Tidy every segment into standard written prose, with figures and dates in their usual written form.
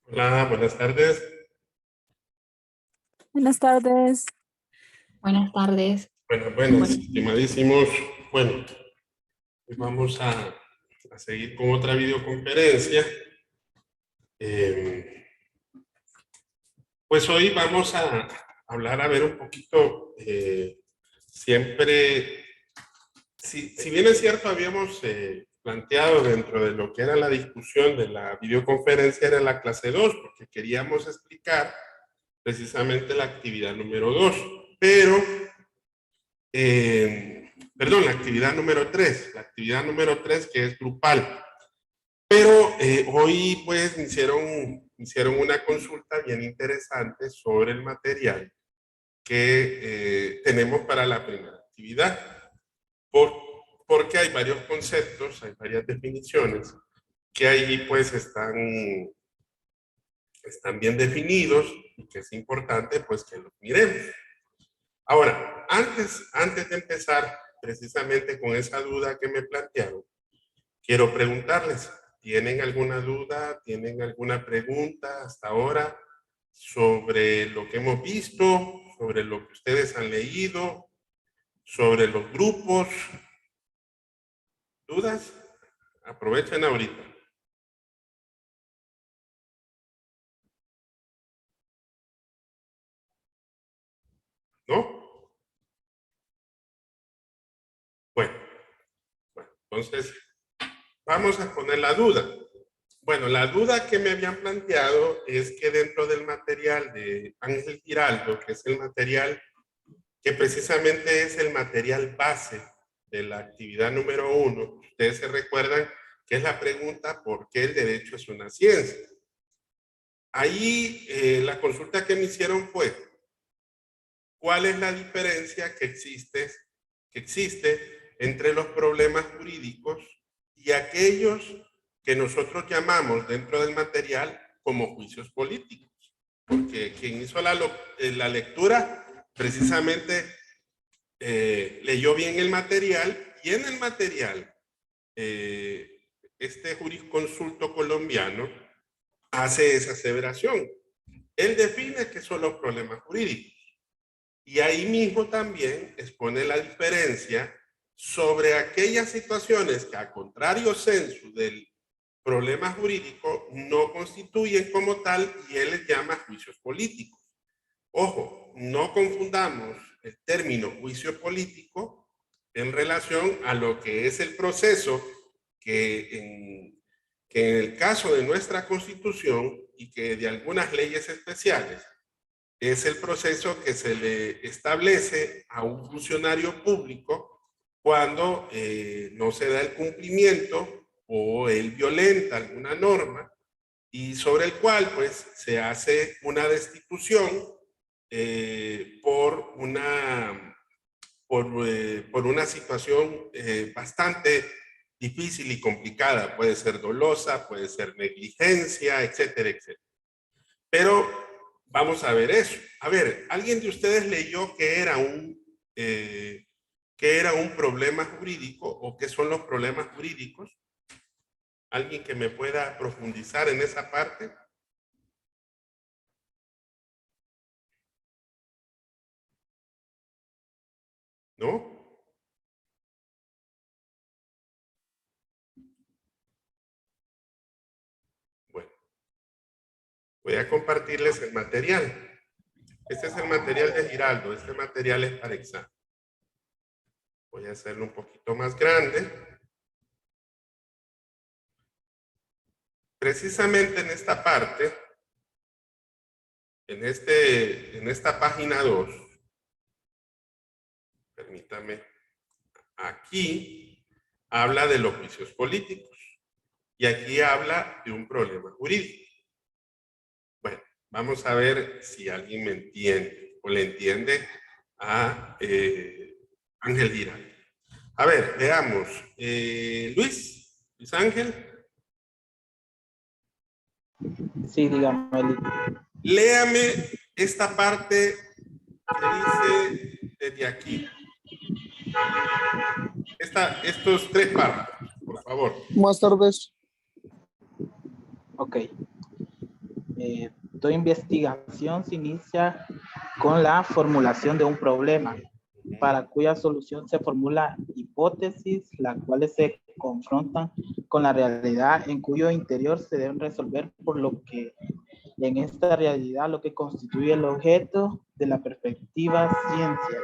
Hola, buenas tardes. Buenas tardes. Buenas tardes. Bueno, estimadísimos, bueno, hoy vamos a seguir con otra videoconferencia. Pues hoy vamos a hablar, a ver un poquito, siempre, si bien es cierto, habíamos planteado dentro de lo que era la discusión de la videoconferencia, era la clase 2, porque queríamos explicar precisamente la actividad número 2, pero perdón, la actividad número 3, que es grupal. Pero hoy pues me hicieron una consulta bien interesante sobre el material que tenemos para la primera actividad. Porque hay varios conceptos, hay varias definiciones que ahí pues están bien definidos y que es importante pues que los miremos. Ahora, antes de empezar precisamente con esa duda que me plantearon, quiero preguntarles, ¿tienen alguna duda? ¿Tienen alguna pregunta hasta ahora sobre lo que hemos visto, sobre lo que ustedes han leído, sobre los grupos? ¿Dudas? Aprovechen ahorita. ¿No? Bueno, entonces vamos a poner la duda. Bueno, la duda que me habían planteado es que dentro del material de Ángel Giraldo, que es el material que precisamente es el material base de la actividad número 1, ustedes se recuerdan que es la pregunta ¿por qué el derecho es una ciencia? Ahí la consulta que me hicieron fue ¿cuál es la diferencia que existe entre los problemas jurídicos y aquellos que nosotros llamamos dentro del material como juicios políticos? Porque quien hizo la lectura precisamente leyó bien el material, y en el material este jurisconsulto colombiano hace esa aseveración. Él define qué son los problemas jurídicos. Y ahí mismo también expone la diferencia sobre aquellas situaciones que, a contrario sensu del problema jurídico, no constituyen como tal, y él les llama juicios políticos. Ojo, no confundamos el término juicio político en relación a lo que es el proceso que en el caso de nuestra Constitución y que de algunas leyes especiales es el proceso que se le establece a un funcionario público cuando no se da el cumplimiento o él violenta alguna norma y sobre el cual pues se hace una destitución por una situación bastante difícil y complicada. Puede ser dolosa, puede ser negligencia, etcétera, etcétera. Pero vamos a ver eso. A ver, ¿alguien de ustedes leyó qué era un problema jurídico o qué son los problemas jurídicos? ¿Alguien que me pueda profundizar en esa parte? ¿No? Bueno, voy a compartirles el material. Este es el material de Giraldo. Este material es para examen. Voy a hacerlo un poquito más grande. Precisamente en esta parte, en esta página 2, permítame, aquí habla de los juicios políticos y aquí habla de un problema jurídico. Bueno, vamos a ver si alguien me entiende o le entiende a Ángel Giraldo. A ver, veamos. Luis Ángel. Sí, dígame. Léame esta parte que dice desde aquí. Estos 3 párrafos, por favor. Buenas tardes. Ok. Toda investigación se inicia con la formulación de un problema, para cuya solución se formulan hipótesis, las cuales se confrontan con la realidad en cuyo interior se deben resolver, por lo que en esta realidad lo que constituye el objeto de la perspectiva ciencia.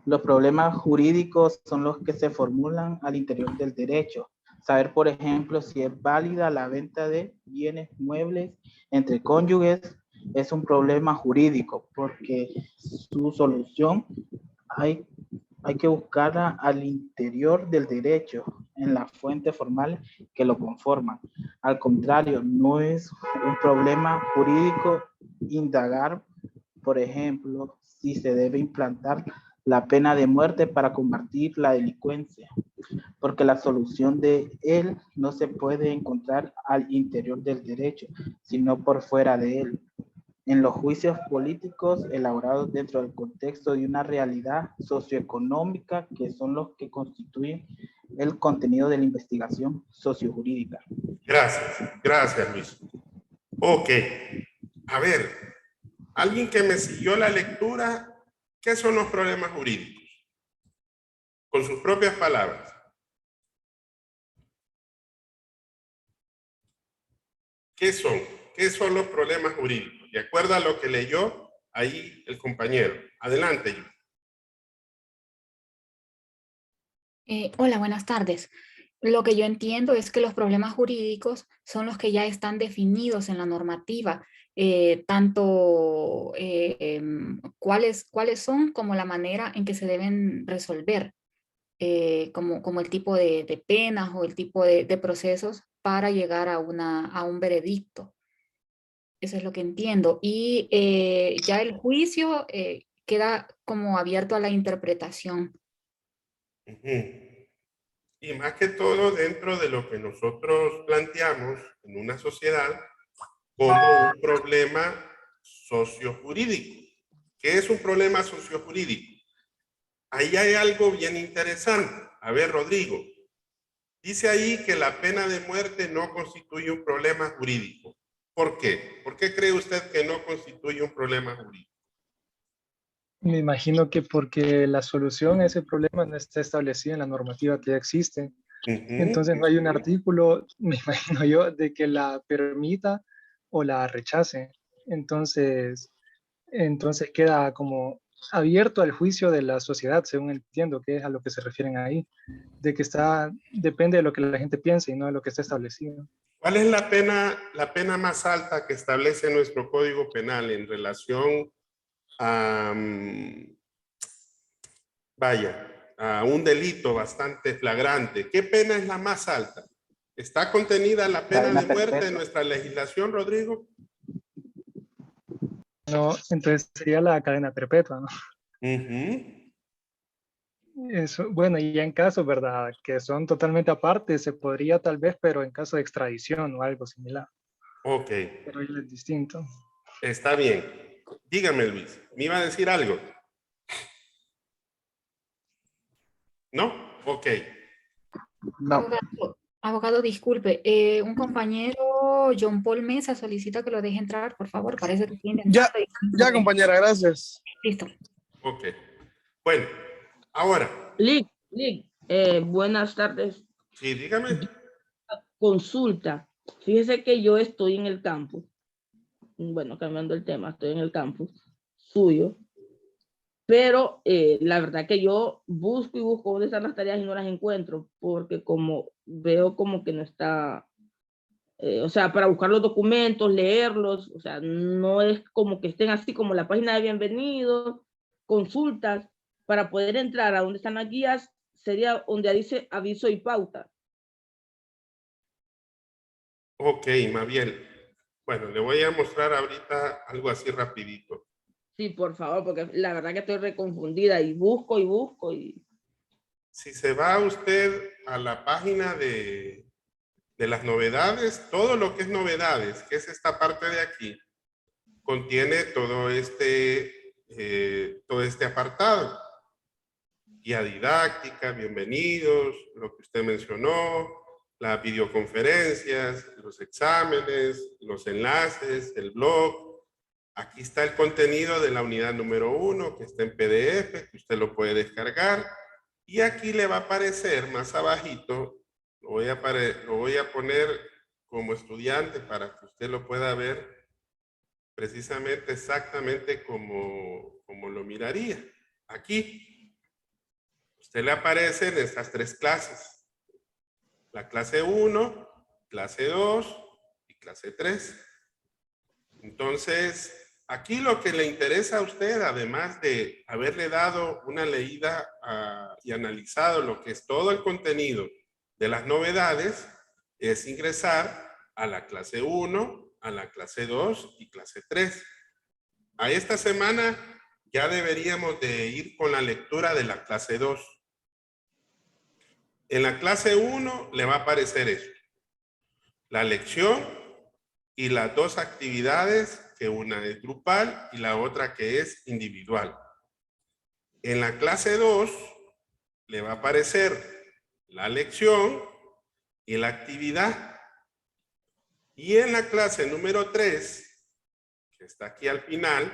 Los problemas jurídicos son los que se formulan al interior del derecho. Saber, por ejemplo, si es válida la venta de bienes muebles entre cónyuges es un problema jurídico, porque su solución hay que buscarla al interior del derecho, en la fuente formal que lo conforma. Al contrario, no es un problema jurídico indagar, por ejemplo, si se debe implantar la pena de muerte para combatir la delincuencia, porque la solución de él no se puede encontrar al interior del derecho, sino por fuera de él. En los juicios políticos elaborados dentro del contexto de una realidad socioeconómica, que son los que constituyen el contenido de la investigación sociojurídica. Gracias Luis. Ok, a ver, alguien que me siguió la lectura, ¿qué son los problemas jurídicos? Con sus propias palabras. ¿Qué son? ¿Qué son los problemas jurídicos? De acuerdo a lo que leyó ahí el compañero. Adelante, yo. Hola, buenas tardes. Lo que yo entiendo es que los problemas jurídicos son los que ya están definidos en la normativa, tanto cuáles son como la manera en que se deben resolver, como el tipo de penas o el tipo de procesos para llegar a un veredicto. Eso es lo que entiendo. Y ya el juicio queda como abierto a la interpretación. Y más que todo dentro de lo que nosotros planteamos en una sociedad como un problema sociojurídico. ¿Qué es un problema sociojurídico? Ahí hay algo bien interesante. A ver, Rodrigo, dice ahí que la pena de muerte no constituye un problema jurídico. ¿Por qué? ¿Por qué cree usted que no constituye un problema jurídico? Me imagino que porque la solución a ese problema no está establecida en la normativa que ya existe. Entonces no hay un artículo, me imagino yo, de que la permita o la rechace. Entonces queda como abierto al juicio de la sociedad, según entiendo que es a lo que se refieren ahí, de que depende de lo que la gente piense y no de lo que está establecido. ¿Cuál es la pena más alta que establece nuestro Código Penal en relación a, a un delito bastante flagrante? ¿Qué pena es la más alta? ¿Está contenida la pena de muerte en nuestra legislación, Rodrigo? No, entonces sería la cadena perpetua, ¿no? Eso, bueno, y en casos, ¿verdad?, que son totalmente aparte, se podría tal vez, pero en caso de extradición o algo similar. Ok. Pero ahí es distinto. Está bien. Dígame, Luis, ¿me iba a decir algo? ¿No? Ok. No. Abogado, disculpe, un compañero, John Paul Mesa, solicita que lo deje entrar, por favor, parece que tiene... Ya, compañera, gracias. Listo. Ok. Bueno, ahora. Lick, buenas tardes. Sí, dígame. Consulta. Fíjese que yo estoy en el campus. Bueno, cambiando el tema, estoy en el campus suyo. Pero la verdad que yo busco y busco dónde están las tareas y no las encuentro, porque como veo como que no está, o sea, para buscar los documentos, leerlos, o sea, no es como que estén así como la página de bienvenido, consultas, para poder entrar a donde están las guías, sería donde dice aviso y pauta. Ok, Mabiel. Bueno, le voy a mostrar ahorita algo así rapidito. Sí, por favor, porque la verdad que estoy reconfundida y busco y busco. Si se va usted a la página de las novedades, todo lo que es novedades, que es esta parte de aquí, contiene todo este apartado. guía didáctica, bienvenidos, lo que usted mencionó, las videoconferencias, los exámenes, los enlaces, el blog. Aquí está el contenido de la unidad número 1, que está en PDF, que usted lo puede descargar. Y aquí le va a aparecer más abajito, lo voy a poner como estudiante para que usted lo pueda ver precisamente exactamente como lo miraría. Aquí, usted le aparecen estas 3 clases. La clase 1, clase 2 y clase 3. Entonces, aquí lo que le interesa a usted, además de haberle dado una leída y analizado lo que es todo el contenido de las novedades, es ingresar a la clase 1, a la clase 2 y clase 3. A esta semana ya deberíamos de ir con la lectura de la clase 2. En la clase 1 le va a aparecer esto: la lección y las 2 actividades, que una es grupal y la otra que es individual. En la clase 2 le va a aparecer la lección y la actividad. Y en la clase número 3, que está aquí al final,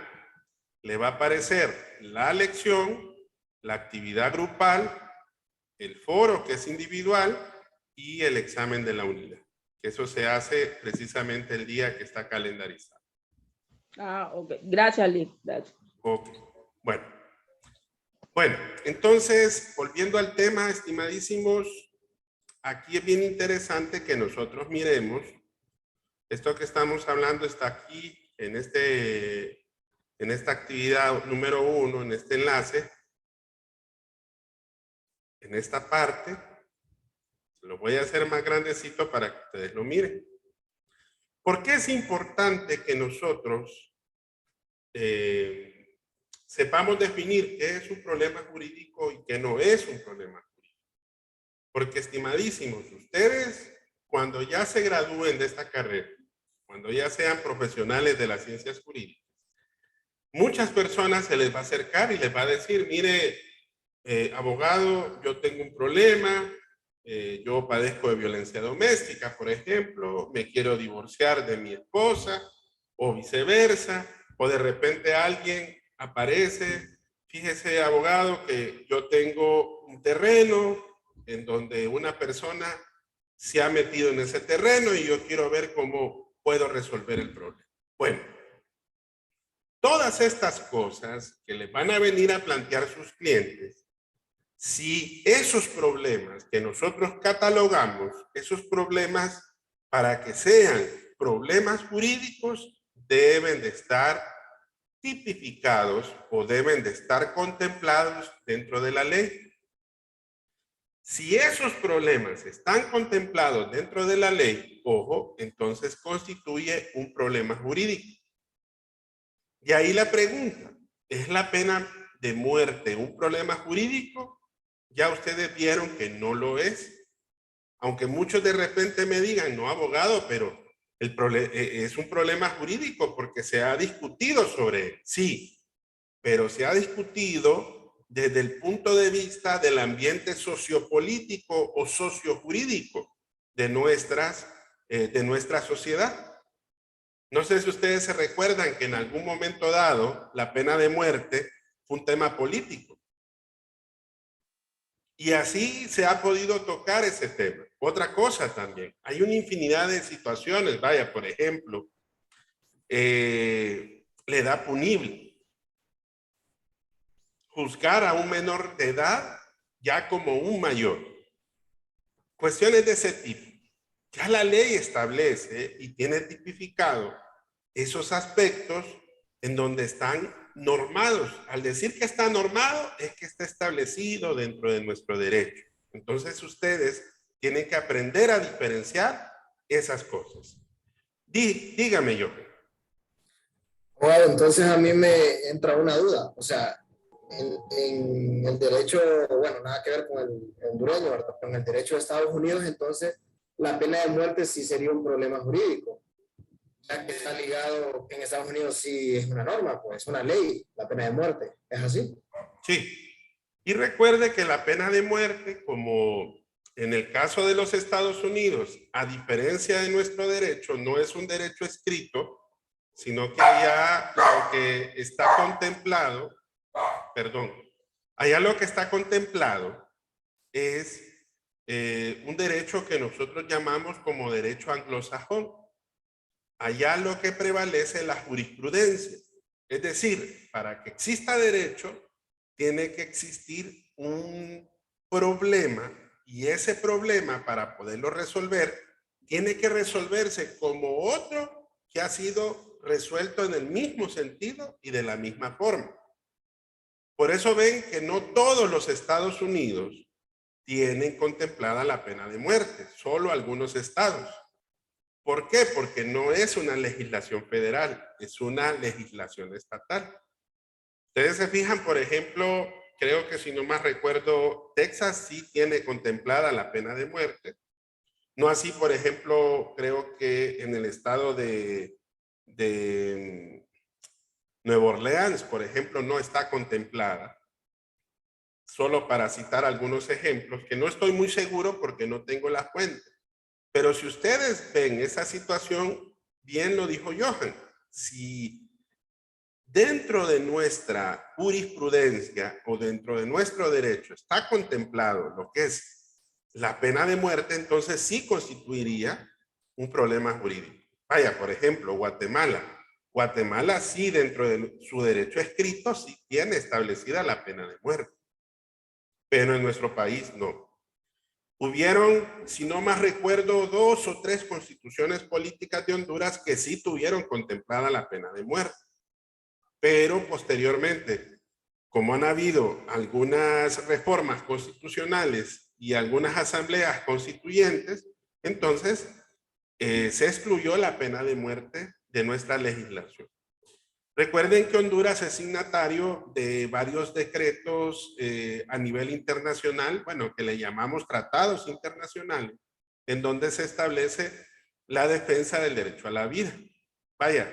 le va a aparecer la lección, la actividad grupal, el foro, que es individual, y el examen de la unidad. Eso se hace precisamente el día que está calendarizado. Ah, ok. Gracias, Liz. Gracias. Ok. Bueno, entonces, volviendo al tema, estimadísimos, aquí es bien interesante que nosotros miremos. Esto que estamos hablando está aquí en esta actividad número 1, en este enlace, en esta parte. Lo voy a hacer más grandecito para que ustedes lo miren. ¿Por qué es importante que nosotros sepamos definir qué es un problema jurídico y qué no es un problema jurídico? Porque, estimadísimos, ustedes, cuando ya se gradúen de esta carrera, cuando ya sean profesionales de las ciencias jurídicas, muchas personas se les va a acercar y les va a decir: mire, abogado, yo tengo un problema, yo padezco de violencia doméstica, por ejemplo, me quiero divorciar de mi esposa, o viceversa, o de repente alguien aparece: fíjese, abogado, que yo tengo un terreno en donde una persona se ha metido en ese terreno y yo quiero ver cómo puedo resolver el problema. Bueno, todas estas cosas que les van a venir a plantear sus clientes, si esos problemas que nosotros catalogamos, esos problemas, para que sean problemas jurídicos, deben de estar tipificados o deben de estar contemplados dentro de la ley. Si esos problemas están contemplados dentro de la ley, ojo, entonces constituye un problema jurídico. Y ahí la pregunta: ¿es la pena de muerte un problema jurídico? Ya ustedes vieron que no lo es. Aunque muchos de repente me digan: no, abogado, pero es un problema jurídico porque se ha discutido sobre él. Sí, pero se ha discutido desde el punto de vista del ambiente sociopolítico o sociojurídico de nuestra sociedad. No sé si ustedes se recuerdan que en algún momento dado la pena de muerte fue un tema político. Y así se ha podido tocar ese tema. Otra cosa también, hay una infinidad de situaciones. Vaya, por ejemplo, la edad punible. Juzgar a un menor de edad ya como un mayor. Cuestiones de ese tipo. Ya la ley establece y tiene tipificado esos aspectos en donde están normados. Al decir que está normado, es que está establecido dentro de nuestro derecho. Entonces ustedes tienen que aprender a diferenciar esas cosas. Dígame, yo. Bueno, entonces a mí me entra una duda. O sea, en el derecho, bueno, nada que ver con el hondureño, ¿verdad? Pero en el derecho de Estados Unidos, entonces, la pena de muerte sí sería un problema jurídico. Ya que está ligado, en Estados Unidos sí es una norma, pues es una ley, la pena de muerte. ¿Es así? Sí. Y recuerde que la pena de muerte, como en el caso de los Estados Unidos, a diferencia de nuestro derecho, no es un derecho escrito, sino que allá lo que está contemplado, allá lo que está contemplado es un derecho que nosotros llamamos como derecho anglosajón. Allá lo que prevalece es la jurisprudencia. Es decir, para que exista derecho, tiene que existir un problema, y ese problema, para poderlo resolver, tiene que resolverse como otro que ha sido resuelto en el mismo sentido y de la misma forma. Por eso ven que no todos los Estados Unidos tienen contemplada la pena de muerte, solo algunos estados. ¿Por qué? Porque no es una legislación federal, es una legislación estatal. Ustedes se fijan, por ejemplo, creo que si no más recuerdo, Texas sí tiene contemplada la pena de muerte. No así, por ejemplo, creo que en el estado de Nueva Orleans, por ejemplo, no está contemplada. Solo para citar algunos ejemplos, que no estoy muy seguro porque no tengo la fuente. Pero si ustedes ven esa situación, bien lo dijo Johan, si dentro de nuestra jurisprudencia o dentro de nuestro derecho está contemplado lo que es la pena de muerte, entonces sí constituiría un problema jurídico. Vaya, por ejemplo, Guatemala. Guatemala sí, dentro de su derecho escrito, sí tiene establecida la pena de muerte. Pero en nuestro país no. Hubieron, si no más recuerdo, 2 o 3 constituciones políticas de Honduras que sí tuvieron contemplada la pena de muerte. Pero posteriormente, como han habido algunas reformas constitucionales y algunas asambleas constituyentes, entonces se excluyó la pena de muerte de nuestra legislación. Recuerden que Honduras es signatario de varios decretos a nivel internacional, bueno, que le llamamos tratados internacionales, en donde se establece la defensa del derecho a la vida. Vaya,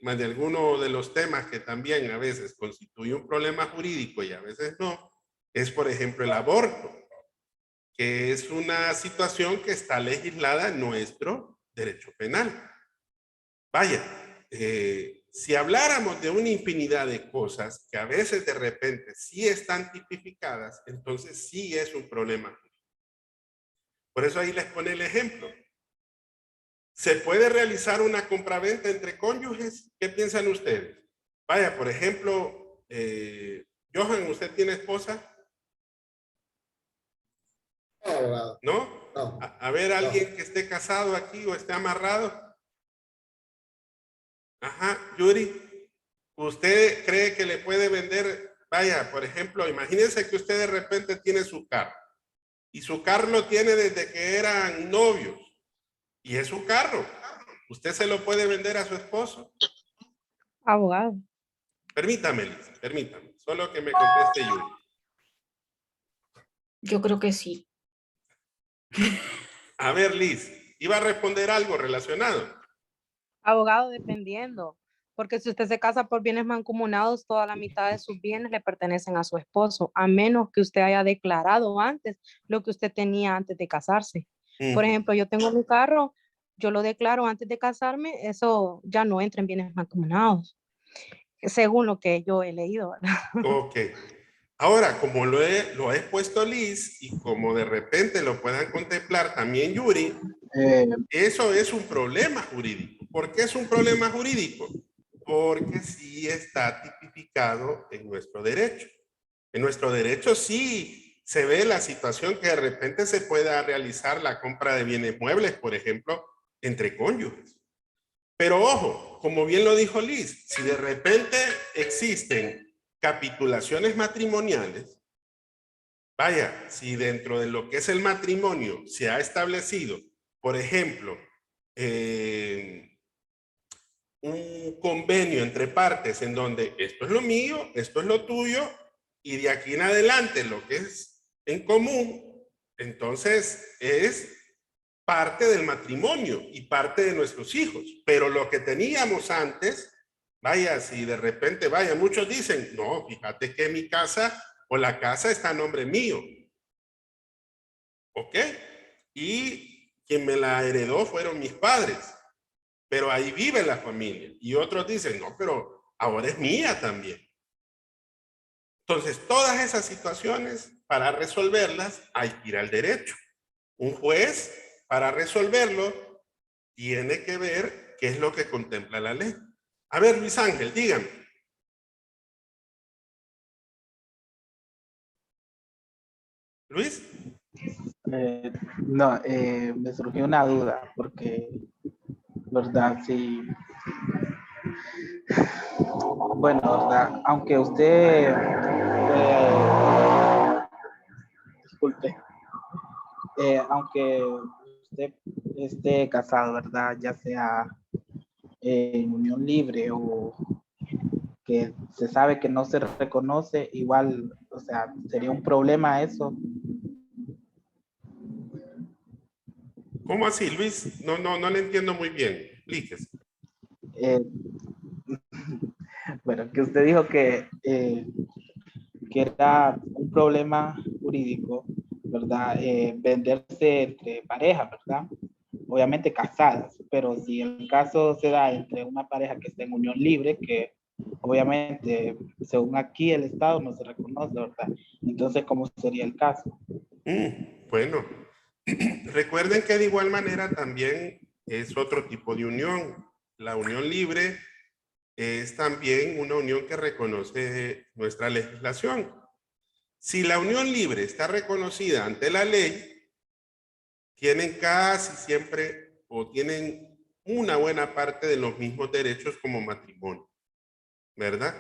más de alguno de los temas que también a veces constituye un problema jurídico y a veces no, es por ejemplo el aborto, que es una situación que está legislada en nuestro derecho penal. Vaya, si habláramos de una infinidad de cosas que a veces de repente sí están tipificadas, entonces sí es un problema. Por eso ahí les pone el ejemplo. ¿Se puede realizar una compraventa entre cónyuges? ¿Qué piensan ustedes? Vaya, por ejemplo, Johan, ¿usted tiene esposa? ¿No? No. A ver, alguien que esté casado aquí o esté amarrado. Ajá, Yuri, ¿usted cree que le puede vender? Vaya, por ejemplo, imagínense que usted de repente tiene su carro y su carro lo tiene desde que eran novios y es su carro. ¿Usted se lo puede vender a su esposo? Abogado. Permítame, Liz, permítame. Solo que me conteste Yuri. Yo creo que sí. A ver, Liz, ¿iba a responder algo relacionado? Abogado, dependiendo. Porque si usted se casa por bienes mancomunados, toda la mitad de sus bienes le pertenecen a su esposo, a menos que usted haya declarado antes lo que usted tenía antes de casarse. Por ejemplo, yo tengo mi carro, yo lo declaro antes de casarme, eso ya no entra en bienes mancomunados, según lo que yo he leído, ¿verdad? Ok. Ahora, como lo he expuesto Liz y como de repente lo puedan contemplar también Yuri, eso es un problema jurídico. ¿Por qué es un problema jurídico? Porque sí está tipificado en nuestro derecho. En nuestro derecho sí se ve la situación que de repente se pueda realizar la compra de bienes muebles, por ejemplo, entre cónyuges. Pero ojo, como bien lo dijo Liz, si de repente existen capitulaciones matrimoniales, vaya, si dentro de lo que es el matrimonio se ha establecido, por ejemplo, un convenio entre partes en donde esto es lo mío, esto es lo tuyo, y de aquí en adelante lo que es en común, entonces es parte del matrimonio y parte de nuestros hijos. Pero lo que teníamos antes, vaya, si de repente, vaya, muchos dicen, no, fíjate que en mi casa o la casa está a nombre mío. ¿Ok? Y quien me la heredó fueron mis padres, pero ahí vive la familia. Y otros dicen, no, pero ahora es mía también. Entonces, todas esas situaciones, para resolverlas, hay que ir al derecho. Un juez, para resolverlo, tiene que ver qué es lo que contempla la ley. A ver, Luis Ángel, dígame. Luis. No, me surgió una duda, porque, ¿verdad? Sí. Bueno, ¿verdad? Aunque usted, disculpe, aunque usted esté casado, ¿verdad? Ya sea en unión libre o que se sabe que no se reconoce, igual, o sea, sería un problema eso. ¿Cómo así, Luis? No le entiendo muy bien. Explíquese. Bueno, que usted dijo que era un problema jurídico, ¿verdad? Venderse entre parejas, ¿verdad? Obviamente casadas, pero si el caso se da entre una pareja que está en unión libre, que obviamente, según aquí el Estado no se reconoce, ¿verdad? Entonces, ¿cómo sería el caso? Bueno, recuerden que de igual manera también es otro tipo de unión. La unión libre es también una unión que reconoce nuestra legislación. Si la unión libre está reconocida ante la ley, tienen casi siempre o tienen una buena parte de los mismos derechos como matrimonio, ¿verdad?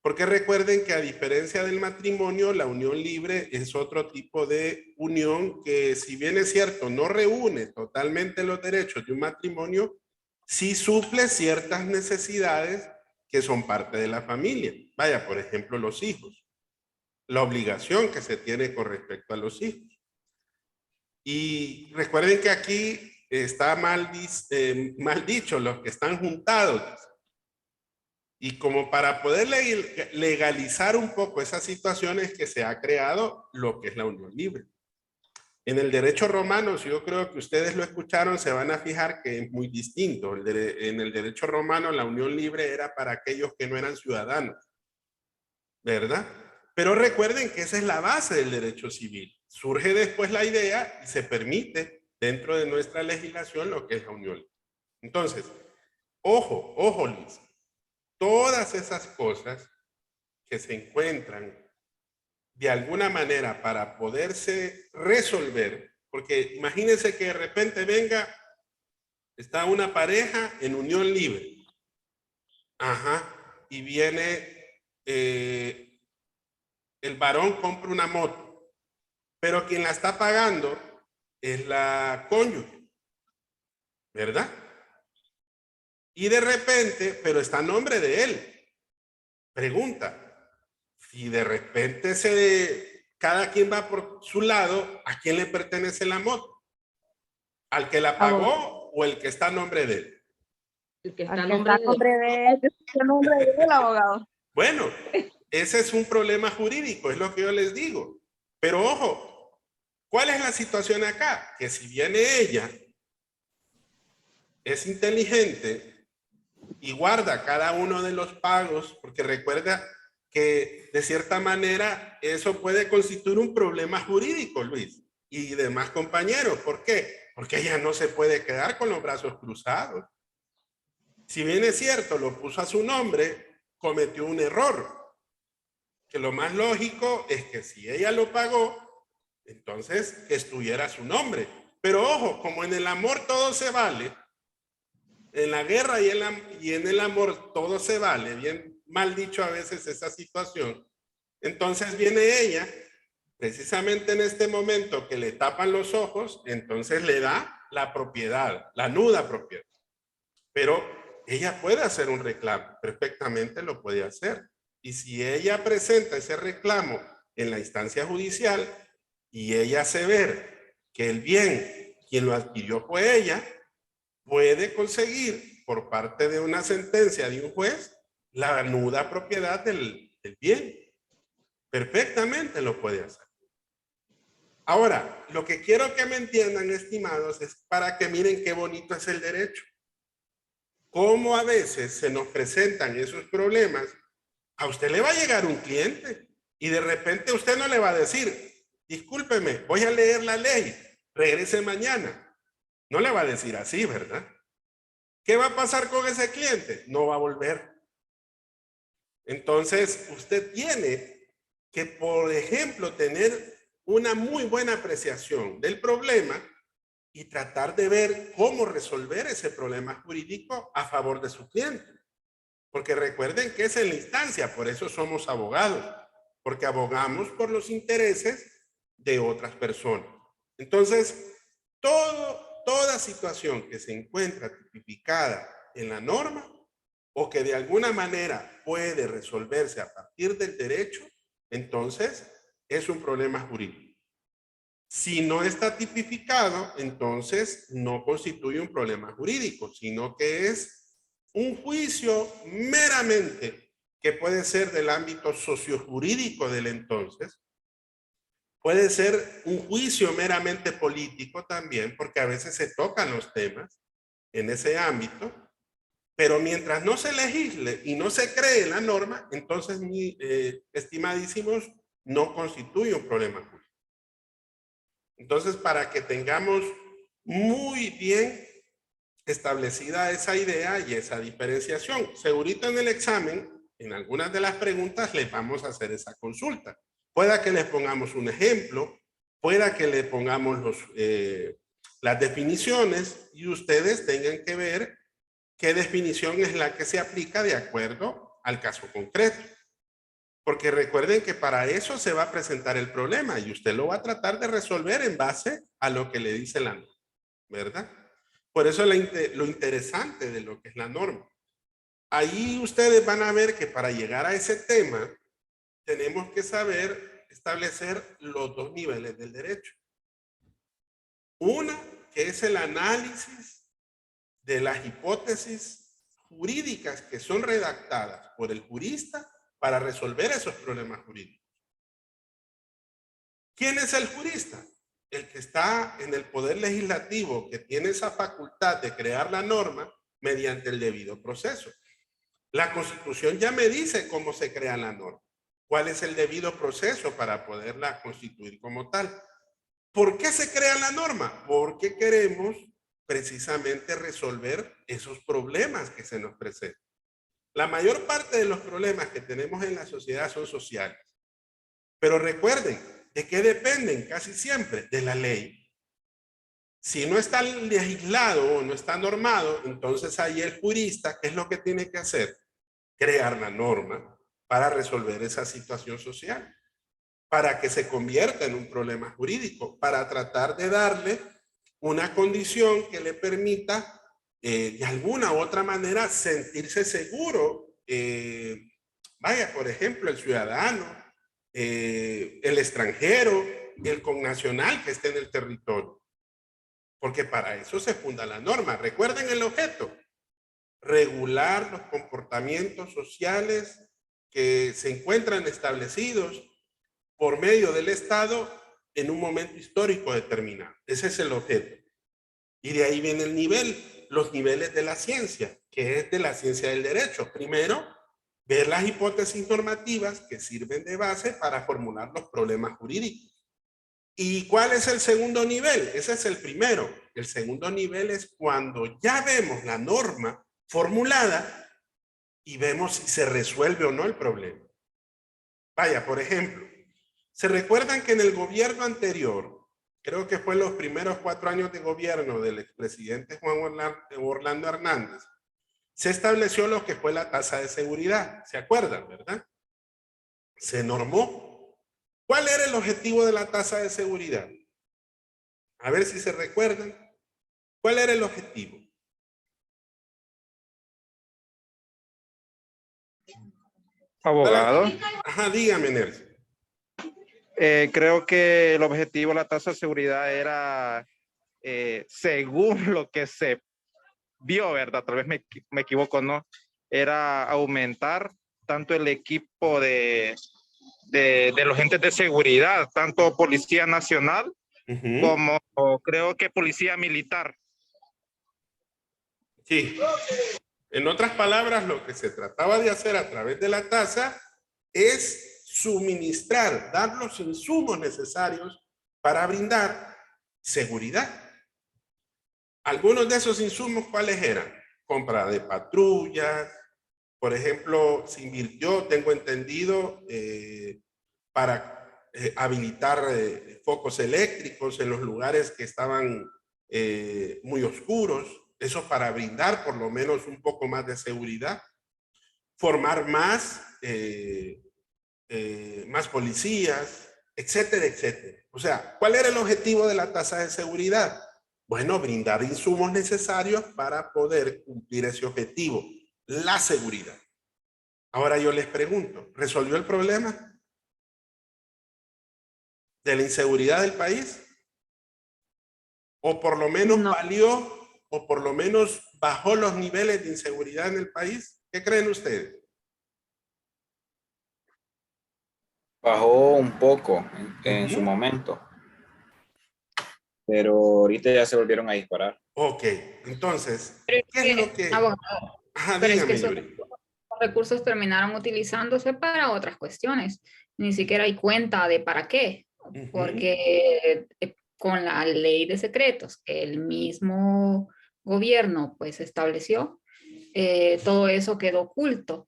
Porque recuerden que a diferencia del matrimonio, la unión libre es otro tipo de unión que, si bien es cierto, no reúne totalmente los derechos de un matrimonio, sí suple ciertas necesidades que son parte de la familia. Vaya, por ejemplo, los hijos. La obligación que se tiene con respecto a los hijos. Y recuerden que aquí está mal dicho, los que están juntados. Y como para poder legalizar un poco esas situaciones que se ha creado lo que es la unión libre. En el derecho romano, si yo creo que ustedes lo escucharon, se van a fijar que es muy distinto. En el derecho romano, la unión libre era para aquellos que no eran ciudadanos, ¿verdad? Pero recuerden que esa es la base del derecho civil. Surge después la idea y se permite dentro de nuestra legislación lo que es la unión libre. Entonces, ojo, Luis. Todas esas cosas que se encuentran de alguna manera para poderse resolver, porque imagínense que de repente venga, está una pareja en unión libre, y viene el varón compra una moto, pero quien la está pagando es la cónyuge, ¿verdad? Y de repente, pero está a nombre de él. Pregunta, si de repente cada quien va por su lado, ¿a quién le pertenece la moto? ¿Al que la pagó o el que está a nombre de él? El que está a nombre de él, abogado. Bueno, ese es un problema jurídico, es lo que yo les digo. Pero ojo, ¿cuál es la situación acá? Que si viene ella, es inteligente y guarda cada uno de los pagos, porque recuerda que de cierta manera eso puede constituir un problema jurídico, Luis, y demás compañeros. ¿Por qué? Porque ella no se puede quedar con los brazos cruzados. Si bien es cierto, lo puso a su nombre, cometió un error. Que lo más lógico es que si ella lo pagó, entonces que estuviera a su nombre. Pero ojo, como en el amor todo se vale, en la guerra y en el amor todo se vale, bien mal dicho a veces esa situación. Entonces viene ella, precisamente en este momento que le tapan los ojos, entonces le da la propiedad, la nuda propiedad. Pero ella puede hacer un reclamo, perfectamente lo puede hacer. Y si ella presenta ese reclamo en la instancia judicial y ella hace ver que el bien, quien lo adquirió fue ella, puede conseguir por parte de una sentencia de un juez la nuda propiedad del bien. Perfectamente lo puede hacer. Ahora, lo que quiero que me entiendan, estimados, es para que miren qué bonito es el derecho. Cómo a veces se nos presentan esos problemas. A usted le va a llegar un cliente y de repente usted no le va a decir, discúlpeme, voy a leer la ley, regrese mañana. No le va a decir así, ¿verdad? ¿Qué va a pasar con ese cliente? No va a volver. Entonces, usted tiene que, por ejemplo, tener una muy buena apreciación del problema y tratar de ver cómo resolver ese problema jurídico a favor de su cliente. Porque recuerden que es en la instancia, por eso somos abogados, porque abogamos por los intereses de otras personas. Entonces, toda situación que se encuentra tipificada en la norma o que de alguna manera puede resolverse a partir del derecho, entonces es un problema jurídico. Si no está tipificado, entonces no constituye un problema jurídico, sino que es un juicio meramente que puede ser del ámbito sociojurídico del entonces, puede ser un juicio meramente político también, porque a veces se tocan los temas en ese ámbito, pero mientras no se legisle y no se cree la norma, entonces, estimadísimos, no constituye un problema jurídico. Entonces, para que tengamos muy bien establecida esa idea y esa diferenciación, segurito en el examen, en algunas de las preguntas les vamos a hacer esa consulta. Pueda que les pongamos un ejemplo, pueda que le pongamos las definiciones y ustedes tengan que ver qué definición es la que se aplica de acuerdo al caso concreto. Porque recuerden que para eso se va a presentar el problema y usted lo va a tratar de resolver en base a lo que le dice la norma, ¿verdad? Por eso lo interesante de lo que es la norma. Ahí ustedes van a ver que para llegar a ese tema tenemos que saber establecer los dos niveles del derecho. Una, que es el análisis de las hipótesis jurídicas que son redactadas por el jurista para resolver esos problemas jurídicos. ¿Quién es el jurista? El que está en el poder legislativo, que tiene esa facultad de crear la norma mediante el debido proceso. La Constitución ya me dice cómo se crea la norma, cuál es el debido proceso para poderla constituir como tal. ¿Por qué se crea la norma? Porque queremos precisamente resolver esos problemas que se nos presentan. La mayor parte de los problemas que tenemos en la sociedad son sociales. Pero recuerden, ¿de qué dependen? Casi siempre de la ley. Si no está legislado o no está normado, entonces ahí el jurista, ¿qué es lo que tiene que hacer? Crear la norma para resolver esa situación social, para que se convierta en un problema jurídico, para tratar de darle una condición que le permita de alguna u otra manera sentirse seguro. Vaya, por ejemplo, el ciudadano, el extranjero, el connacional que esté en el territorio. Porque para eso se funda la norma. Recuerden el objeto. Regular los comportamientos sociales que se encuentran establecidos por medio del Estado en un momento histórico determinado. Ese es el objeto. Y de ahí viene el nivel, los niveles de la ciencia, que es de la ciencia del derecho. Primero, ver las hipótesis normativas que sirven de base para formular los problemas jurídicos. ¿Y cuál es el segundo nivel? Ese es el primero. El segundo nivel es cuando ya vemos la norma formulada y vemos si se resuelve o no el problema. Vaya, por ejemplo, ¿se recuerdan que en el gobierno anterior, creo que fue en los primeros 4 años de gobierno del expresidente Juan Orlando Hernández, se estableció lo que fue la tasa de seguridad? ¿Se acuerdan, verdad? Se normó. ¿Cuál era el objetivo de la tasa de seguridad? A ver si se recuerdan. ¿Cuál era el objetivo? Abogado. Ajá, dígame, Nelson. Creo que el objetivo de la tasa de seguridad era, según lo que se vio, ¿verdad? Tal vez me equivoco, ¿no? Era aumentar tanto el equipo de de los entes de seguridad, tanto Policía Nacional como creo que Policía Militar. Sí. En otras palabras, lo que se trataba de hacer a través de la tasa es suministrar, dar los insumos necesarios para brindar seguridad. Algunos de esos insumos, ¿cuáles eran? Compra de patrullas, por ejemplo, se invirtió, tengo entendido, para habilitar focos eléctricos en los lugares que estaban muy oscuros, eso para brindar por lo menos un poco más de seguridad, formar más policías, etcétera, etcétera. O sea, ¿cuál era el objetivo de la tasa de seguridad? Bueno, brindar insumos necesarios para poder cumplir ese objetivo, la seguridad. Ahora yo les pregunto, ¿resolvió el problema de la inseguridad del país? ¿O por lo menos valió, o por lo menos bajó los niveles de inseguridad en el país? ¿Qué creen ustedes? Bajó un poco en su momento, pero ahorita ya se volvieron a disparar. Ok, entonces, ¿qué es lo que...? Ajá, pero dígame, es que Yuri. los recursos terminaron utilizándose para otras cuestiones. Ni siquiera hay cuenta de para qué, porque con la ley de secretos que el mismo gobierno pues estableció, todo eso quedó oculto.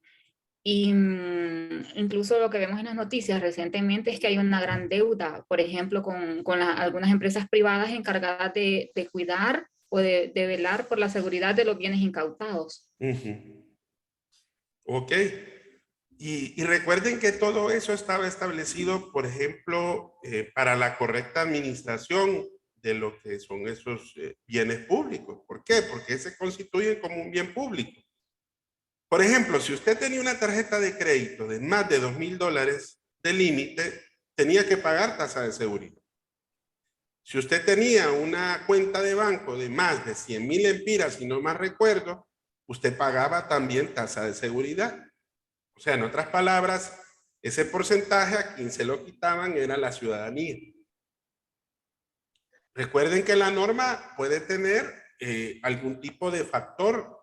Y incluso lo que vemos en las noticias recientemente es que hay una gran deuda, por ejemplo, con algunas empresas privadas encargadas de cuidar o de velar por la seguridad de los bienes incautados. Ok. Y recuerden que todo eso estaba establecido, por ejemplo, para la correcta administración de lo que son esos bienes públicos. ¿Por qué? Porque se constituyen como un bien público. Por ejemplo, si usted tenía una tarjeta de crédito de más de $2,000 de límite, tenía que pagar tasa de seguridad. Si usted tenía una cuenta de banco de más de 100,000 lempiras, si no más recuerdo, usted pagaba también tasa de seguridad. O sea, en otras palabras, ese porcentaje a quien se lo quitaban era la ciudadanía. Recuerden que la norma puede tener algún tipo de factor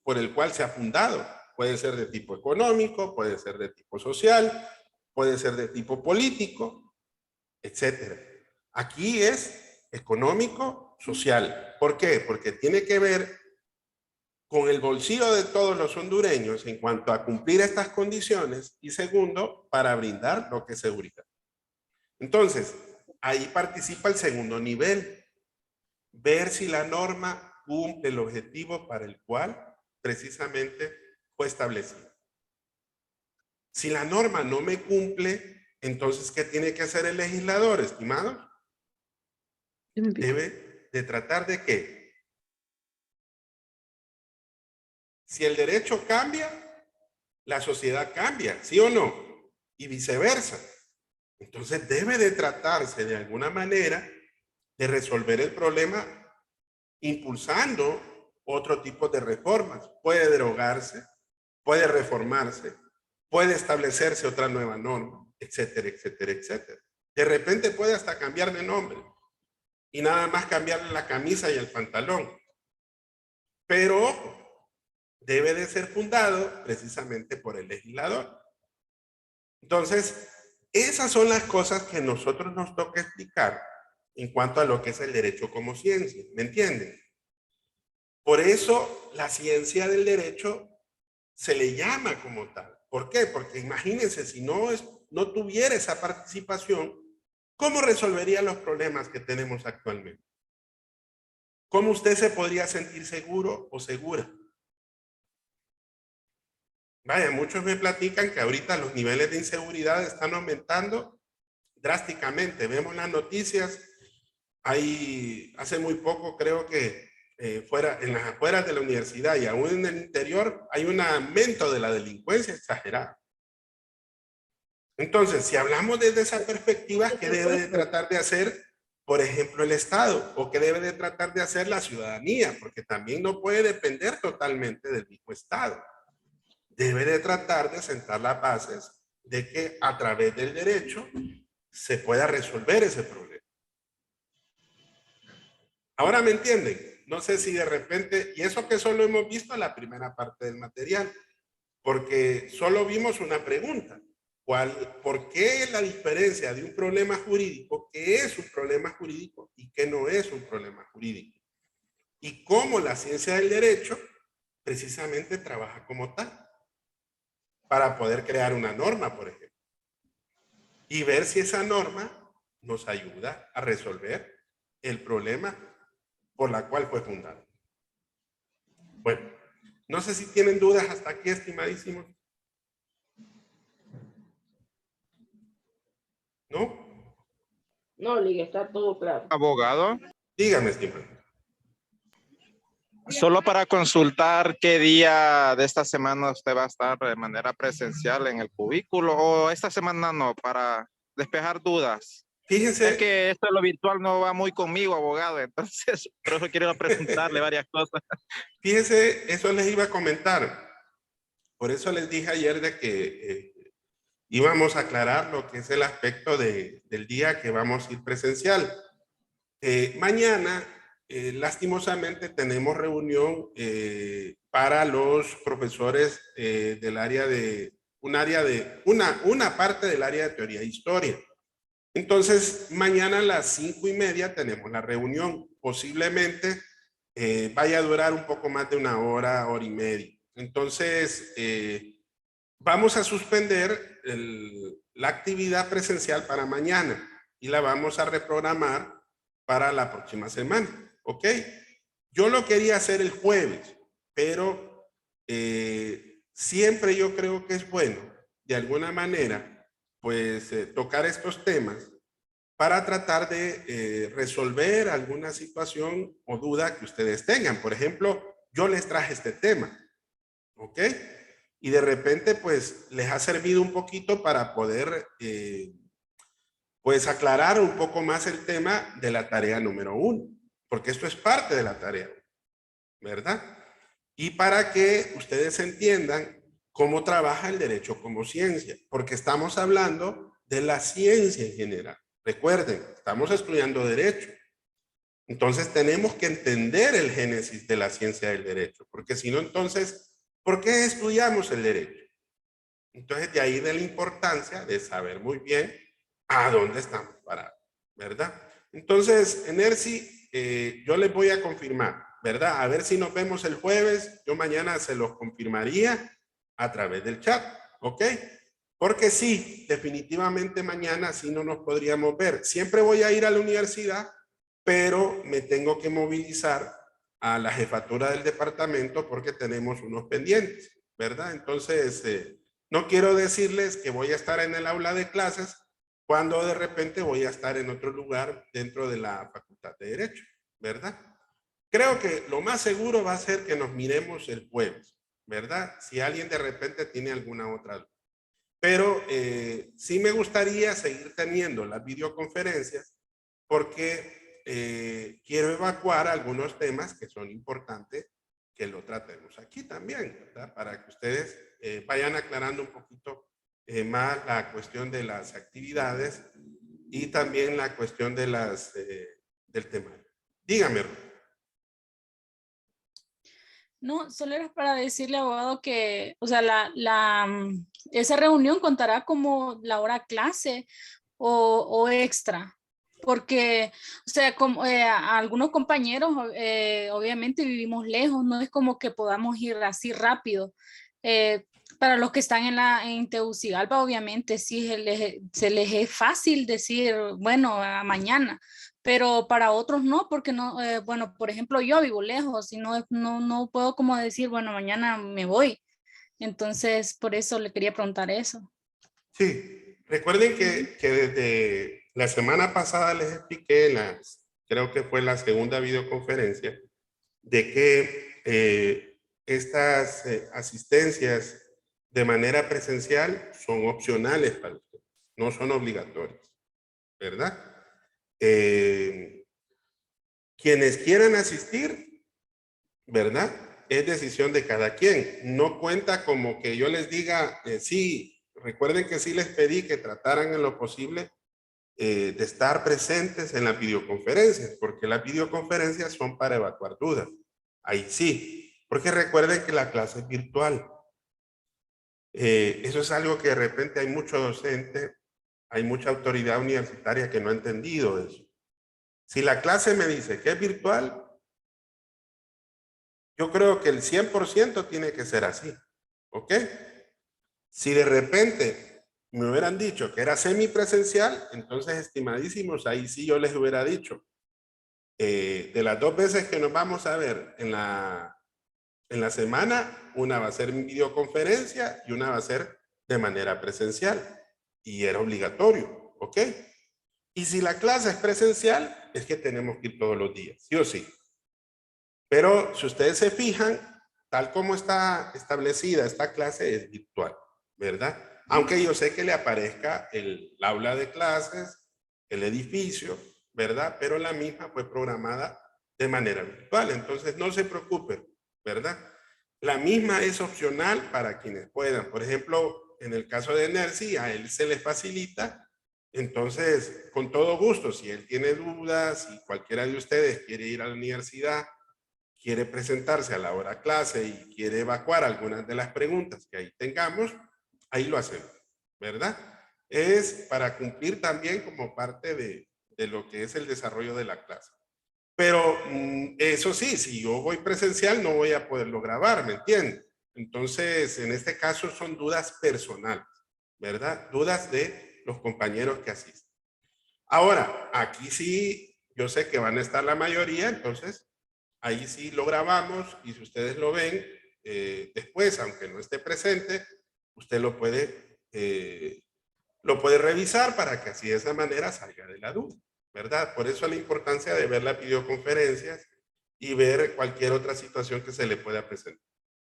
por el cual se ha fundado. Puede ser de tipo económico, puede ser de tipo social, puede ser de tipo político, etc. Aquí es económico, social. ¿Por qué? Porque tiene que ver con el bolsillo de todos los hondureños en cuanto a cumplir estas condiciones y segundo, para brindar lo que es seguridad. Entonces, ahí participa el segundo nivel, ver si la norma cumple el objetivo para el cual precisamente fue establecida. Si la norma no me cumple, entonces, ¿qué tiene que hacer el legislador, estimados? Debe de tratar de qué. Si el derecho cambia, la sociedad cambia, ¿sí o no? Y viceversa. Entonces debe de tratarse de alguna manera de resolver el problema impulsando otro tipo de reformas. Puede derogarse, puede reformarse, puede establecerse otra nueva norma, etcétera, etcétera, etcétera. De repente puede hasta cambiar de nombre y nada más cambiarle la camisa y el pantalón. Pero ojo, debe de ser fundado precisamente por el legislador. Entonces, esas son las cosas que nosotros nos toca explicar en cuanto a lo que es el derecho como ciencia, ¿me entienden? Por eso la ciencia del derecho se le llama como tal. ¿Por qué? Porque imagínense, si no tuviera esa participación, ¿cómo resolvería los problemas que tenemos actualmente? ¿Cómo usted se podría sentir seguro o segura? Vaya, muchos me platican que ahorita los niveles de inseguridad están aumentando drásticamente. Vemos las noticias. Hace muy poco creo que en las afueras de la universidad y aún en el interior hay un aumento de la delincuencia exagerada. Entonces, si hablamos desde esa perspectiva, ¿qué debe de tratar de hacer, por ejemplo, el Estado? ¿O qué debe de tratar de hacer la ciudadanía? Porque también no puede depender totalmente del mismo Estado. Debe de tratar de sentar las bases de que a través del derecho se pueda resolver ese problema. Ahora me entienden. No sé si de repente, y eso que solo hemos visto la primera parte del material, porque solo vimos una pregunta. ¿Por qué la diferencia de un problema jurídico, qué es un problema jurídico y qué no es un problema jurídico? Y cómo la ciencia del derecho precisamente trabaja como tal, para poder crear una norma, por ejemplo. Y ver si esa norma nos ayuda a resolver el problema por la cual fue fundada. Bueno, no sé si tienen dudas hasta aquí, estimadísimos. ¿No? No, Liga, está todo claro. Abogado. Dígame, estimado. Solo para consultar qué día de esta semana usted va a estar de manera presencial en el cubículo, o esta semana no, para despejar dudas. Fíjense. Es que esto de lo virtual no va muy conmigo, abogado, entonces por eso quiero preguntarle varias cosas. Fíjense, eso les iba a comentar. Por eso les dije ayer de que íbamos a aclarar lo que es el aspecto del día que vamos a ir presencial. Mañana, lastimosamente, tenemos reunión para los profesores del área de, una parte del área de teoría e historia. Entonces, mañana a las 5:30 tenemos la reunión. Posiblemente vaya a durar un poco más de una hora, hora y media. Entonces, vamos a suspender la actividad presencial para mañana y la vamos a reprogramar para la próxima semana, ¿ok? Yo lo quería hacer el jueves, pero siempre yo creo que es bueno, de alguna manera, pues tocar estos temas para tratar de resolver alguna situación o duda que ustedes tengan. Por ejemplo, yo les traje este tema, ¿ok? Y de repente, pues, les ha servido un poquito para poder, pues, aclarar un poco más el tema de la tarea número 1, porque esto es parte de la tarea, ¿verdad? Y para que ustedes entiendan cómo trabaja el derecho como ciencia, porque estamos hablando de la ciencia en general. Recuerden, estamos estudiando derecho. Entonces tenemos que entender el génesis de la ciencia del derecho, porque si no, entonces, ¿por qué estudiamos el derecho? Entonces, de ahí de la importancia de saber muy bien a dónde estamos parados, ¿verdad? Entonces, Enercy, yo les voy a confirmar, ¿verdad? A ver si nos vemos el jueves. Yo mañana se los confirmaría a través del chat, ¿ok? Porque sí, definitivamente mañana sí no nos podríamos ver. Siempre voy a ir a la universidad, pero me tengo que movilizar a la jefatura del departamento porque tenemos unos pendientes, ¿verdad? Entonces, no quiero decirles que voy a estar en el aula de clases cuando de repente voy a estar en otro lugar dentro de la Facultad de Derecho, ¿verdad? Creo que lo más seguro va a ser que nos miremos el jueves, ¿verdad? Si alguien de repente tiene alguna otra duda. Pero sí me gustaría seguir teniendo las videoconferencias porque quiero evacuar algunos temas que son importantes que lo tratemos aquí también, ¿verdad? Para que ustedes vayan aclarando un poquito más la cuestión de las actividades y también la cuestión de del tema. Dígame, Ruth. No, solo era para decirle, abogado, que, o sea, esa reunión contará como la hora clase o extra, porque, o sea, como a algunos compañeros, obviamente vivimos lejos, no es como que podamos ir así rápido. Para los que están en Tegucigalpa, obviamente sí se les es fácil decir, bueno, mañana, pero para otros no, porque no, bueno, por ejemplo, yo vivo lejos y no puedo como decir, bueno, mañana me voy. Entonces, por eso le quería preguntar eso. Sí, recuerden que desde la semana pasada les expliqué, creo que fue la segunda videoconferencia, de que estas asistencias de manera presencial son opcionales para ustedes, no son obligatorias, ¿verdad? Quienes quieran asistir, ¿verdad? Es decisión de cada quien. No cuenta como que yo les diga, sí, recuerden que sí les pedí que trataran en lo posible de estar presentes en las videoconferencias, porque las videoconferencias son para evacuar dudas. Ahí sí, porque recuerden que la clase es virtual. Eso es algo que de repente hay mucho docente, hay mucha autoridad universitaria que no ha entendido eso. Si la clase me dice que es virtual, yo creo que el 100% tiene que ser así, ¿ok? Si de repente me hubieran dicho que era semipresencial, entonces, estimadísimos, ahí sí yo les hubiera dicho, de las 2 veces que nos vamos a ver en la semana, una va a ser en videoconferencia y una va a ser de manera presencial. Y era obligatorio, ¿ok? Y si la clase es presencial, es que tenemos que ir todos los días, sí o sí. Pero si ustedes se fijan, tal como está establecida esta clase es virtual, ¿verdad? Aunque yo sé que le aparezca el aula de clases, el edificio, ¿verdad? Pero la misma fue programada de manera virtual, entonces no se preocupen, ¿verdad? La misma es opcional para quienes puedan. Por ejemplo, en el caso de Nercy, a él se le facilita. Entonces, con todo gusto, si él tiene dudas, si cualquiera de ustedes quiere ir a la universidad, quiere presentarse a la hora clase y quiere evacuar algunas de las preguntas que ahí tengamos, ahí lo hacemos, ¿verdad? Es para cumplir también como parte de lo que es el desarrollo de la clase. Pero eso sí, si yo voy presencial no voy a poderlo grabar, ¿me entienden? Entonces, en este caso son dudas personales, ¿verdad? Dudas de los compañeros que asisten. Ahora, aquí sí, yo sé que van a estar la mayoría, entonces ahí sí lo grabamos y si ustedes lo ven después, aunque no esté presente, usted lo puede revisar para que así de esa manera salga de la duda, ¿verdad? Por eso la importancia de ver las videoconferencias y ver cualquier otra situación que se le pueda presentar.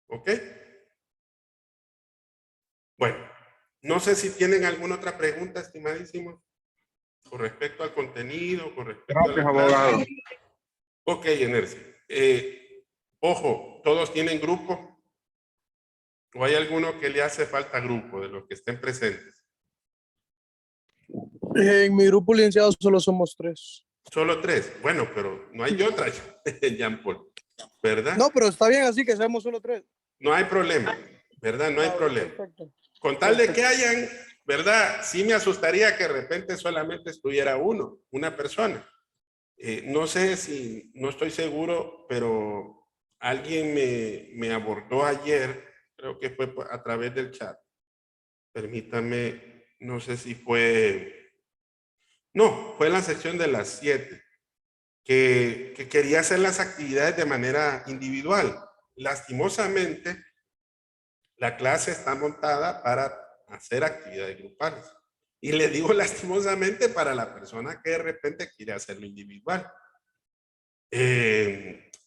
¿Ok? Bueno, no sé si tienen alguna otra pregunta, estimadísimos, con respecto al contenido, con respecto a la clase. Ok, Energy. Ojo, ¿todos tienen grupo? ¿O hay alguno que le hace falta grupo de los que estén presentes? En mi grupo licenciado solo somos 3. Solo 3. Bueno, pero no hay otra, Jean Paul, ¿verdad? No, pero está bien así que seamos solo 3. No hay problema, ¿verdad? No hay problema. Perfecto. Con tal de que hayan, ¿verdad? Sí me asustaría que de repente solamente estuviera una persona. No sé si, no estoy seguro, pero alguien me abordó ayer, creo que fue a través del chat. Permítame, no sé si fue... No, fue en la sección de las 7, que quería hacer las actividades de manera individual. Lastimosamente, la clase está montada para hacer actividades grupales. Y le digo lastimosamente para la persona que de repente quiere hacerlo individual.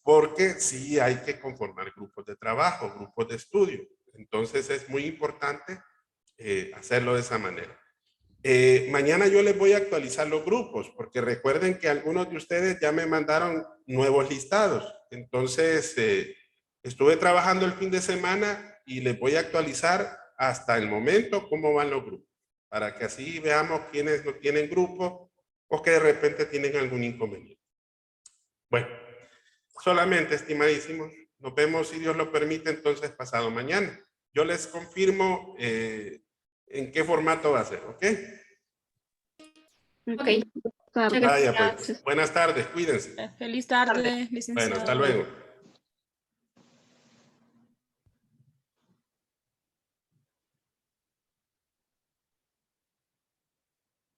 Porque sí hay que conformar grupos de trabajo, grupos de estudio. Entonces es muy importante hacerlo de esa manera. Mañana yo les voy a actualizar los grupos, porque recuerden que algunos de ustedes ya me mandaron nuevos listados. Entonces, estuve trabajando el fin de semana y les voy a actualizar hasta el momento cómo van los grupos, para que así veamos quiénes no tienen grupo o que de repente tienen algún inconveniente. Bueno, solamente, estimadísimos, nos vemos, si Dios lo permite, entonces pasado mañana. Yo les confirmo en qué formato va a ser, ¿ok? Ok. Vaya, pues. Buenas tardes, cuídense. Feliz tarde, licenciado. Bueno, hasta luego.